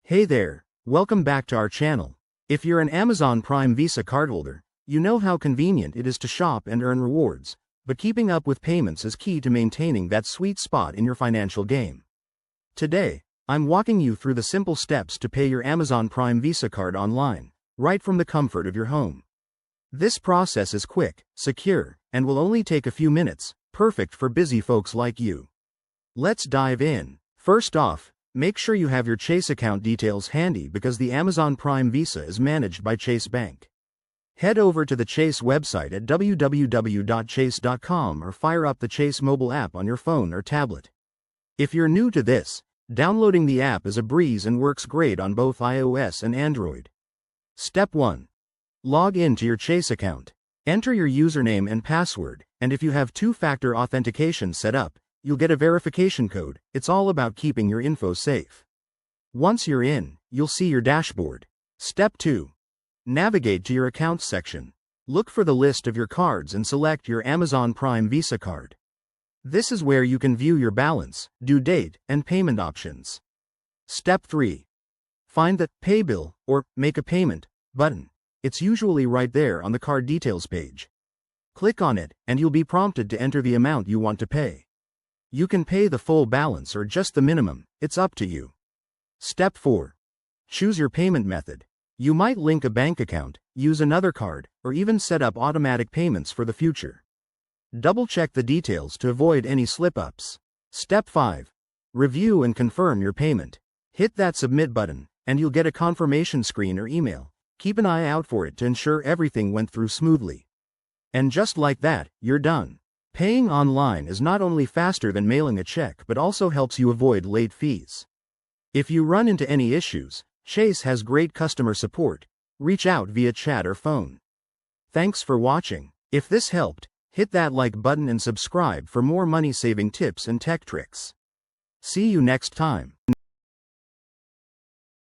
Hey there, welcome back to our channel. If you're an Amazon Prime Visa cardholder, you know how convenient it is to shop and earn rewards, but keeping up with payments is key to maintaining that sweet spot in your financial game. Today, I'm walking you through the simple steps to pay your Amazon Prime Visa card online, right from the comfort of your home. This process is quick, secure, and will only take a few minutes, perfect for busy folks like you. Let's dive in. First off, make sure you have your Chase account details handy because the Amazon Prime Visa is managed by Chase Bank. Head over to the Chase website at www.chase.com or fire up the Chase mobile app on your phone or tablet. If you're new to this, downloading the app is a breeze and works great on both iOS and Android. Step 1. Log in to your Chase account. Enter your username and password, and if you have two-factor authentication set up, you'll get a verification code. It's all about keeping your info safe. Once you're in, you'll see your dashboard. Step 2. Navigate to your accounts section. Look for the list of your cards and select your Amazon Prime Visa card. This is where you can view your balance, due date, and payment options. Step 3. Find the Pay Bill or Make a Payment button. It's usually right there on the card details page. Click on it, and you'll be prompted to enter the amount you want to pay. You can pay the full balance or just the minimum, it's up to you. Step 4. Choose your payment method. You might link a bank account, use another card, or even set up automatic payments for the future. Double-check the details to avoid any slip-ups. Step 5. Review and confirm your payment. Hit that submit button, and you'll get a confirmation screen or email. Keep an eye out for it to ensure everything went through smoothly. And just like that, you're done. Paying online is not only faster than mailing a check but also helps you avoid late fees. If you run into any issues, Chase has great customer support. Reach out via chat or phone. Thanks for watching. If this helped, hit that like button and subscribe for more money-saving tips and tech tricks. See you next time.